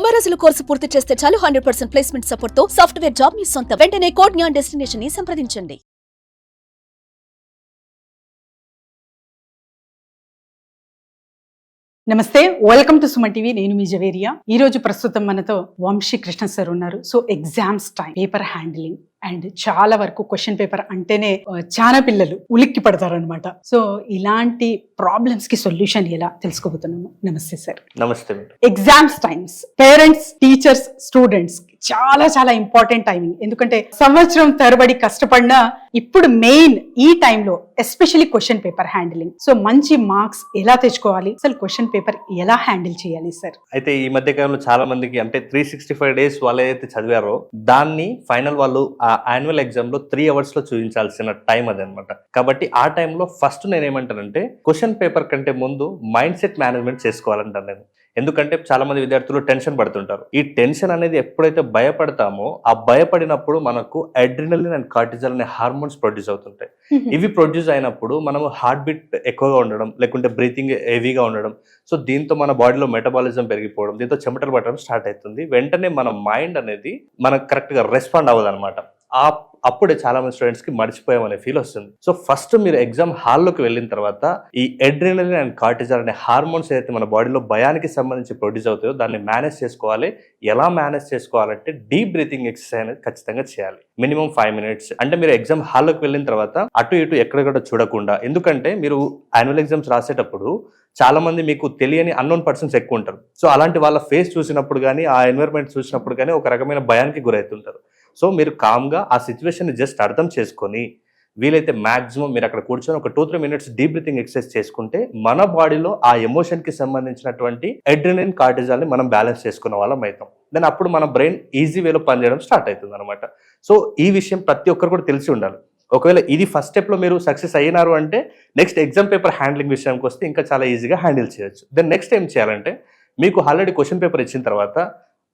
90 రోజుల కోర్సు పూర్తి చేస్తే చాలు 100% ప్లేస్మెంట్ సపోర్ట్ తో సాఫ్ట్వేర్ జాబ్ మీ సొంతం. వెంటనే కోడ్ జ్ఞాన్ డెస్టినేషన్ ని సంప్రదించండి. నమస్తే, వెల్కమ్ టు సుమన్ టీవీ. నేను మీ జవేరియా. ఈ రోజు ప్రస్తుతం మనతో వంశీ కృష్ణ సార్ ఉన్నారు. So exams time, paper handling and చాలా వరకు క్వశ్చన్ పేపర్ అంటేనే చాలా పిల్లలు ఉలిక్కి పడతారనమాట. సో ఇలాంటి ప్రాబ్లమ్స్ కి సొల్యూషన్ ఎలా తెలుసుకోబోతున్నాము. నమస్తే సార్. నమస్తే. Exams times parents, teachers, students చాలా చాలా ఇంపార్టెంట్ టైమింగ్. ఎందుకంటే సంవత్సరం తరబడి కష్టపడినా ఇప్పుడు మెయిన్ ఈ టైంలో especially question paper handling. So మంచి మార్క్స్ ఎలా తెచ్చుకోవాలి, అసలు క్వశ్చన్ పేపర్ ఎలా హ్యాండిల్ చేయాలి సార్? అయితే ఈ మధ్య కాలంలో చాలా మందికి అంటే 365 డేస్ వాళ్ళు ఏదైతే చదివారో దాన్ని ఫైనల్ వాళ్ళు ఆ యాన్యువల్ ఎగ్జామ్ లో 3 hours లో చూపించాల్సిన టైం అదనమాట. కాబట్టి ఆ టైంలో ఫస్ట్ నేను ఏమంటానంటే క్వశ్చన్ పేపర్ కంటే ముందు మైండ్ సెట్ మేనేజ్మెంట్ చేసుకోవాలంటాను నేను. ఎందుకంటే చాలా మంది విద్యార్థులు టెన్షన్ పడుతుంటారు. ఈ టెన్షన్ అనేది ఎప్పుడైతే భయపడతామో ఆ భయపడినప్పుడు మనకు అడ్రినలిన్ అండ్ కార్టిజాల్ అనే హార్మోన్స్ ప్రొడ్యూస్ అవుతుంటాయి. ఇవి ప్రొడ్యూస్ అయినప్పుడు మనము హార్ట్ బీట్ ఎక్కువగా ఉండడం, లేకుంటే బ్రీతింగ్ హెవీగా ఉండడం, సో దీంతో మన బాడీలో మెటబాలిజం పెరిగిపోవడం, దీంతో చెమటలు పట్టడం స్టార్ట్ అవుతుంది. వెంటనే మన మైండ్ అనేది మనకు కరెక్ట్ గా రెస్పాండ్ అవ్వదు అనమాట. అప్పుడే చాలా మంది స్టూడెంట్స్ కి మర్చిపోయామనే ఫీల్ వస్తుంది. సో ఫస్ట్ మీరు ఎగ్జామ్ హాల్లోకి వెళ్ళిన తర్వాత ఈ అడ్రినలిన్ అండ్ కార్టిజాల్ అనే హార్మోన్స్ ఏదైతే మన బాడీలో భయానికి సంబంధించి ప్రొడ్యూస్ అవుతాయో దాన్ని మేనేజ్ చేసుకోవాలి. ఎలా మేనేజ్ చేసుకోవాలంటే డీప్ బ్రీతింగ్ ఎక్సర్సైజ్ అనేది ఖచ్చితంగా చేయాలి. Minimum 5 minutes. అంటే మీరు ఎగ్జామ్ హాల్లోకి వెళ్ళిన తర్వాత అటు ఇటు ఎక్కడెక్కడ చూడకుండా, ఎందుకంటే మీరు యాన్యువల్ ఎగ్జామ్స్ రాసేటప్పుడు చాలా మంది మీకు తెలియని అన్నోన్ పర్సన్స్ ఎక్కువ ఉంటారు. సో అలాంటి వాళ్ళ ఫేస్ చూసినప్పుడు కానీ ఆ ఎన్వైరన్మెంట్ చూసినప్పుడు కానీ ఒక రకమైన భయానికి గురవుతుంటారు. సో మీరు కామ్గా ఆ సిచ్యువేషన్ జస్ట్ అర్థం చేసుకొని వీలైతే మాక్సిమం మీరు అక్కడ కూర్చొని ఒక 2-3 minutes డీప్ బ్రీతింగ్ ఎక్సర్సైజ్ చేసుకుంటే మన బాడీలో ఆ ఎమోషన్ కి సంబంధించినటువంటి అడ్రినలిన్, కార్టిజాల్ ని మనం బ్యాలెన్స్ చేసుకున్న వాళ్ళం అవుతాం. దెన్ అప్పుడు మన బ్రెయిన్ ఈజీ వేలో పనిచేయడం స్టార్ట్ అవుతుంది అనమాట. సో ఈ విషయం ప్రతి ఒక్కరు కూడా తెలిసి ఉండాలి. ఒకవేళ ఇది ఫస్ట్ స్టెప్ లో మీరు సక్సెస్ అయినారు అంటే నెక్స్ట్ ఎగ్జామ్ పేపర్ హ్యాండ్లింగ్ విషయానికి వస్తే ఇంకా చాలా ఈజీగా హ్యాండిల్ చేయొచ్చు. దెన్ నెక్స్ట్ ఏం చేయాలంటే మీకు ఆల్రెడీ క్వశ్చన్ పేపర్ ఇచ్చిన తర్వాత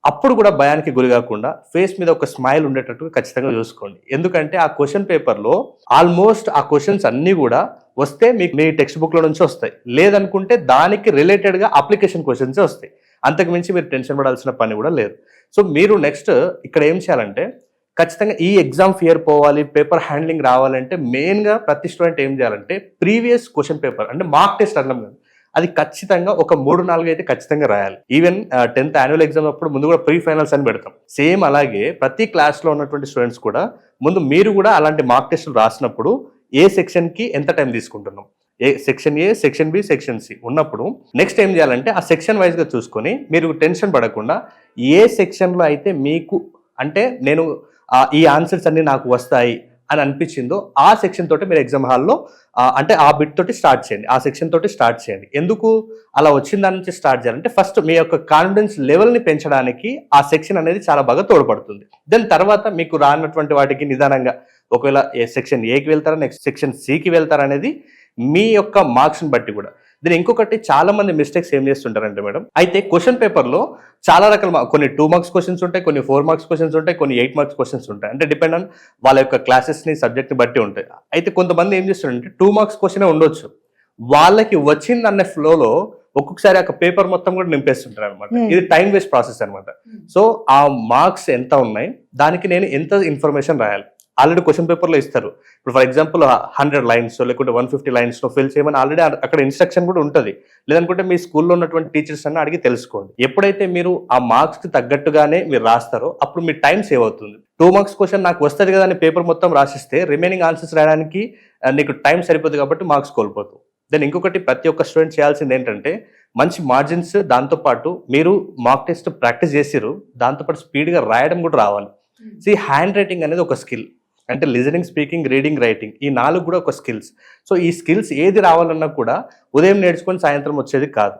అప్పుడు కూడా భయానికి గురి కాకుండా ఫేస్ మీద ఒక స్మైల్ ఉండేటట్టు ఖచ్చితంగా చూసుకోండి. ఎందుకంటే ఆ క్వశ్చన్ పేపర్లో ఆల్మోస్ట్ ఆ క్వశ్చన్స్ అన్నీ కూడా వస్తే మీకు మీ టెక్స్ట్ బుక్ లో నుంచి వస్తాయి. లేదనుకుంటే దానికి రిలేటెడ్ గా అప్లికేషన్ క్వశ్చన్స్ వస్తాయి. అంతకు మించి మీరు టెన్షన్ పడాల్సిన పని కూడా లేదు. సో మీరు నెక్స్ట్ ఇక్కడ ఏం చేయాలంటే ఖచ్చితంగా ఈ ఎగ్జామ్ ఫియర్ పోవాలి, పేపర్ హ్యాండ్లింగ్ రావాలంటే మెయిన్గా ప్రతి స్టూడెంట్ ఏం చేయాలంటే ప్రీవియస్ క్వశ్చన్ పేపర్ అంటే మార్క్ టెస్ట్ అన్నాం కదా, అది ఖచ్చితంగా ఒక 3-4 అయితే ఖచ్చితంగా రాయాలి. ఈవెన్ 10th యాన్యువల్ ఎగ్జామ్ అప్పుడు ముందు కూడా ప్రీ ఫైనల్స్ అని పెడతాం. సేమ్ అలాగే ప్రతి క్లాస్లో ఉన్నటువంటి స్టూడెంట్స్ కూడా ముందు మీరు కూడా అలాంటి మార్క్ టెస్టులు రాసినప్పుడు ఏ సెక్షన్కి ఎంత టైం తీసుకుంటున్నాం, section A, section B, section C ఉన్నప్పుడు నెక్స్ట్ ఏం చేయాలంటే ఆ సెక్షన్ వైజ్గా చూసుకొని మీరు టెన్షన్ పడకుండా ఏ సెక్షన్లో అయితే మీకు అంటే నేను ఈ ఆన్సర్స్ అన్ని నాకు వస్తాయి అని అనిపించిందో ఆ సెక్షన్ తోటి మీరు ఎగ్జామ్ హాల్లో అంటే ఆ బిట్ తోటి స్టార్ట్ చేయండి, ఆ సెక్షన్ తోటి స్టార్ట్ చేయండి. ఎందుకు అలా వచ్చిన దాని నుంచి స్టార్ట్ చేయాలంటే ఫస్ట్ మీ యొక్క కాన్ఫిడెన్స్ లెవెల్ని పెంచడానికి ఆ సెక్షన్ అనేది చాలా బాగా తోడ్పడుతుంది. దెన్ తర్వాత మీకు రానటువంటి వాటికి నిదానంగా ఒకవేళ సెక్షన్ ఏకి వెళ్తారా, నెక్స్ట్ సెక్షన్ సికి వెళ్తారా అనేది మీ యొక్క మార్క్స్ని బట్టి కూడా. దీని ఇంకొకటి చాలా మంది మిస్టేక్స్ ఏం చేస్తుంటారంటే మేడం, అయితే క్వశ్చన్ పేపర్లో చాలా రకాల కొన్ని 2 marks క్వశ్చన్స్ ఉంటాయి, కొన్ని 4 marks క్వశ్చన్స్ ఉంటాయి, కొన్ని 8 marks క్వశ్చన్స్ ఉంటాయి. అంటే డిపెండ్ ఆన్ వాళ్ళ యొక్క క్లాసెస్ని, సబ్జెక్ట్ని బట్టి ఉంటాయి. అయితే కొంతమంది ఏం చేస్తారంటే 2 marks క్వశ్చనే ఉండొచ్చు, వాళ్ళకి వచ్చిందన్న ఫ్లోలో ఒక్కొక్కసారి ఆ పేపర్ మొత్తం కూడా నింపేస్తుంటారు అనమాట. ఇది టైం వేస్ట్ ప్రాసెస్ అనమాట. సో ఆ మార్క్స్ ఎంత ఉన్నాయి దానికి నేను ఎంత ఇన్ఫర్మేషన్ రాయాలి ఆల్రెడీ క్వశ్చన్ పేపర్లో ఇస్తారు. ఇప్పుడు ఫర్ ఎగ్జాంపుల్ 100 lines లేకుంటే 150 lines ఫిల్ చేయమని ఆల్రెడీ అక్కడ ఇన్స్ట్రక్షన్ కూడా ఉంటుంది. లేదనుకుంటే మీ స్కూల్లో ఉన్నటువంటి టీచర్స్ అన్న అడిగి తెలుసుకోండి. ఎప్పుడైతే మీరు ఆ మార్క్స్కి తగ్గట్టుగానే మీరు రాస్తారో అప్పుడు మీ టైం సేవ్ అవుతుంది. 2 marks క్వశ్చన్ నాకు వస్తుంది కదా అని పేపర్ మొత్తం రాసిస్తే రిమైనింగ్ ఆన్సర్స్ రాయడానికి నీకు టైం సరిపోతుంది కాబట్టి మార్క్స్ కోల్పోతావు. దెన్ ఇంకొకటి ప్రతి ఒక్క స్టూడెంట్ చేయాల్సింది ఏంటంటే మంచి మార్జిన్స్, దాంతోపాటు మీరు మార్క్ టెస్ట్ ప్రాక్టీస్ చేసిరు, దాంతోపాటు స్పీడ్గా రాయడం కూడా రావాలి. హ్యాండ్ రైటింగ్ అనేది ఒక స్కిల్. అంటే లిజనింగ్, స్పీకింగ్, రీడింగ్, రైటింగ్ ఈ 4 కూడా ఒక స్కిల్స్. సో ఈ స్కిల్స్ ఏది రావాలన్నా కూడా ఉదయం నేర్చుకొని సాయంత్రం వచ్చేది కాదు.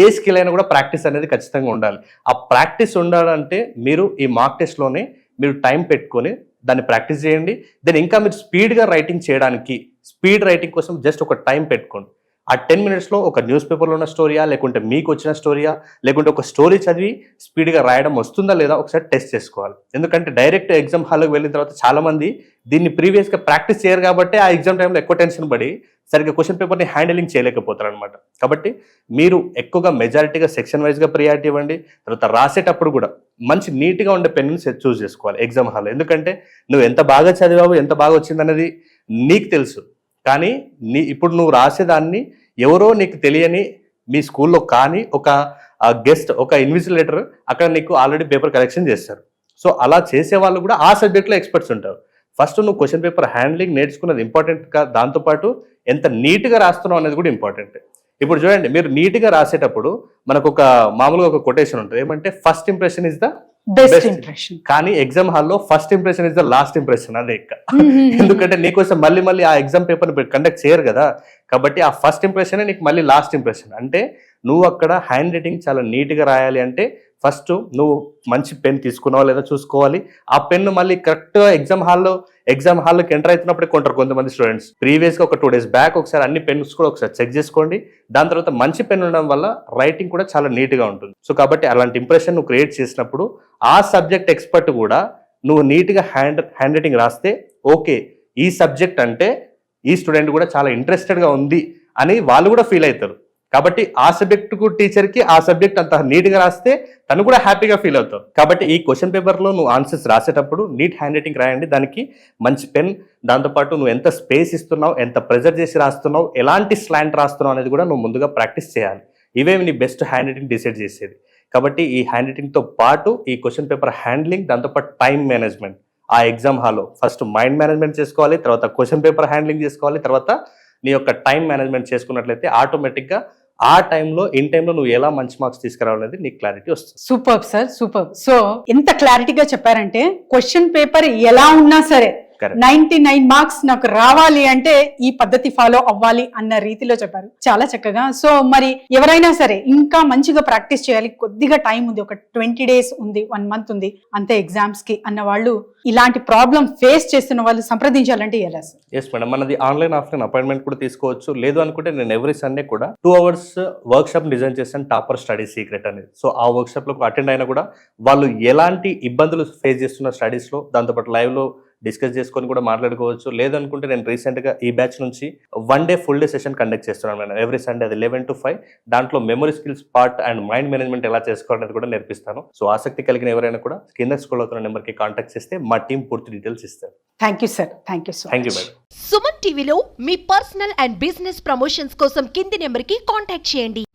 ఏ స్కిల్ అయినా కూడా ప్రాక్టీస్ అనేది ఖచ్చితంగా ఉండాలి. ఆ ప్రాక్టీస్ ఉండాలంటే మీరు ఈ మార్క్ టెస్ట్లోనే మీరు టైం పెట్టుకొని దాన్ని ప్రాక్టీస్ చేయండి. దెన్ ఇంకా మీరు స్పీడ్గా రైటింగ్ చేయడానికి, స్పీడ్ రైటింగ్ కోసం జస్ట్ ఒక టైం పెట్టుకోండి. ఆ 10 minutes లో ఒక న్యూస్ పేపర్లో ఉన్న స్టోరీయా, లేకుంటే మీకు వచ్చిన స్టోరీయా, లేకుంటే ఒక స్టోరీ చదివి స్పీడ్గా రాయడం వస్తుందా లేదా ఒకసారి టెస్ట్ చేసుకోవాలి. ఎందుకంటే డైరెక్ట్ ఎగ్జామ్ హాల్కి వెళ్ళిన తర్వాత చాలా మంది దీన్ని ప్రీవియస్గా ప్రాక్టీస్ చేయరు కాబట్టి ఆ ఎగ్జామ్ టైంలో ఎక్కువ టెన్షన్ పడి సరిగ్గా క్వశ్చన్ పేపర్ని హ్యాండిలింగ్ చేయలేకపోతారు అనమాట. కాబట్టి మీరు ఎక్కువగా మెజారిటీగా సెక్షన్ వైజ్గా ప్రియారిటీ ఇవ్వండి. తర్వాత రాసేటప్పుడు కూడా మంచి నీట్గా ఉండే పెన్నుని చూస్ చేసుకోవాలి ఎగ్జామ్ హాల్లో. ఎందుకంటే నువ్వు ఎంత బాగా చదివావు, ఎంత బాగా వచ్చిందనేది నీకు తెలుసు. కానీ ఇప్పుడు నువ్వు రాసేదాన్ని ఎవరో నీకు తెలియని మీ స్కూల్లో కానీ ఒక గెస్ట్, ఒక ఇన్విజిలేటర్ అక్కడ నీకు ఆల్రెడీ పేపర్ కరెక్షన్ చేస్తారు. సో అలా చేసే వాళ్ళు కూడా ఆ సబ్జెక్ట్లో ఎక్స్పర్ట్స్ ఉంటారు. ఫస్ట్ నువ్వు క్వశ్చన్ పేపర్ హ్యాండ్లింగ్ నేర్చుకున్నది ఇంపార్టెంట్గా, దాంతోపాటు ఎంత నీట్గా రాస్తున్నావు అనేది కూడా ఇంపార్టెంట్. ఇప్పుడు చూడండి, మీరు నీట్గా రాసేటప్పుడు మనకు ఒక మామూలుగా ఒక కొటేషన్ ఉంటుంది, ఏమంటే first impression is the best impression. కానీ ఎగ్జామ్ హాల్లో first impression is the last impression. అదే ఎందుకంటే నీకోసం మళ్ళీ ఆ ఎగ్జామ్ పేపర్ కండక్ట్ చేయరు కదా, కాబట్టి ఆ ఫస్ట్ ఇంప్రెషన్ నీకు మళ్ళీ లాస్ట్ ఇంప్రెషన్. అంటే నువ్వు అక్కడ హ్యాండ్ రైటింగ్ చాలా నీట్గా రాయాలి అంటే ఫస్ట్ నువ్వు మంచి పెన్ తీసుకున్నావా లేదా చూసుకోవాలి. ఆ పెన్ను మళ్ళీ కరెక్ట్గా ఎగ్జామ్ హాల్లోకి ఎంటర్ అవుతున్నప్పుడే కొంటారు కొంతమంది స్టూడెంట్స్. ప్రీవియస్గా ఒక 2 days బ్యాక్ ఒకసారి అన్ని పెన్స్ కూడా ఒకసారి చెక్ చేసుకోండి. దాని తర్వాత మంచి పెన్ ఉండడం వల్ల రైటింగ్ కూడా చాలా నీట్గా ఉంటుంది. సో కాబట్టి అలాంటి ఇంప్రెషన్ నువ్వు క్రియేట్ చేసినప్పుడు ఆ సబ్జెక్ట్ ఎక్స్పర్ట్ కూడా నువ్వు నీట్గా హ్యాండ్ రైటింగ్ రాస్తే ఓకే, ఈ సబ్జెక్ట్ అంటే ఈ స్టూడెంట్ కూడా చాలా ఇంట్రెస్టెడ్గా ఉంది అని వాళ్ళు కూడా ఫీల్ అవుతారు. కాబట్టి ఆ సబ్జెక్టుకు టీచర్కి ఆ సబ్జెక్ట్ అంత నీట్గా రాస్తే తను కూడా హ్యాపీగా ఫీల్ అవుతావు. కాబట్టి ఈ క్వశ్చన్ పేపర్లో నువ్వు ఆన్సర్స్ రాసేటప్పుడు నీట్ హ్యాండ్ రైటింగ్ రాయండి. దానికి మంచి పెన్, దాంతోపాటు నువ్వు ఎంత స్పేస్ ఇస్తున్నావు, ఎంత ప్రెజర్ చేసి రాస్తున్నావు, ఎలాంటి స్లాంట్ రాస్తున్నావు అనేది కూడా నువ్వు ముందుగా ప్రాక్టీస్ చేయాలి. ఇవే నీ బెస్ట్ హ్యాండ్ రైటింగ్ డిసైడ్ చేసేది. కాబట్టి ఈ హ్యాండ్ రైటింగ్తో పాటు ఈ క్వశ్చన్ పేపర్ హ్యాండ్లింగ్, దాంతోపాటు టైం మేనేజ్మెంట్, ఆ ఎగ్జామ్ హాల్లో ఫస్ట్ మైండ్ మేనేజ్మెంట్ చేసుకోవాలి, తర్వాత క్వశ్చన్ పేపర్ హ్యాండ్లింగ్ చేసుకోవాలి, తర్వాత నీ యొక్క టైం మేనేజ్మెంట్ చేసుకున్నట్లయితే ఆటోమేటిక్గా ఆ టైంలో నువ్వు ఎలా మంచి మార్క్స్ తీసుకురావాలనేది నీకు క్లారిటీ వస్తుంది. Super sir, super. సో ఎంత క్లారిటీగా చెప్పారంటే క్వశ్చన్ పేపర్ ఎలా ఉన్నా సరే 99 మార్క్స్ నాకు రావాలి అంటే ఈ పద్ధతి ఫాలో అవ్వాలి అన్న రీతిలో చెప్పారు. చాలా చక్కగా. సో మరి ఎవరైనా సరే ఇంకా మంచిగా ప్రాక్టీస్ చేయాలి, కొద్దిగా టైం ఉంది, ఒక 20 days ఉంది, 1 month ఉంది అంతే ఎగ్జామ్స్ కి అన్న వాళ్ళు, ఇలాంటి ప్రాబ్లం ఫేస్ చేస్తున్న వాళ్ళు సంప్రదించాలంటే ఎలా సార్? ఎస్ మేడం, మనది ఆన్లైన్ ఆఫ్లైన్ అపాయింట్మెంట్ కూడా తీసుకోవచ్చు. లేదు అనుకుంటే నేను ఎవ్రీ సండే కూడా 2 hours వర్క్ షాప్ డిజైన్ చేస్తాను, టాపర్ స్టడీ సీక్రెట్ అనేది. సో ఆ వర్క్ షాప్ లో అటెండ్ అయినా కూడా వాళ్ళు ఎలాంటి ఇబ్బందులు ఫేస్ చేస్తున్న స్టడీస్ లో దాంతోపాటు లైవ్ లో డిస్కస్ చేసుకొని కూడా మాట్లాడుకోవచ్చు. లేదనుకుంటే నేను రీసెంట్గా ఈ బ్యాచ్ నుంచి 1 day full day session conduct చేస్తున్నాను నేను ఎవ్రీ సండే, అది 11 to 5. దాంట్లో memory skills part and mind management ఎలా చేసుకోవాలనేది కూడా నేర్పిస్తాను. సో ఆసక్తి కలిగిన ఎవరైనా కూడా కింద స్క్రోల్ అవుతున్న నెంబర్కి కాంటాక్ట్ చేస్తే మా టీం పూర్తి డీటెయిల్స్ ఇస్తారు. Thank you sir, thank you so much. Thank you madam. Suman టీవీలో మీ పర్సనల్ అండ్ బిజినెస్ ప్రమోషన్స్ కోసం కింది నెంబర్కి కాంటాక్ట్ చేయండి.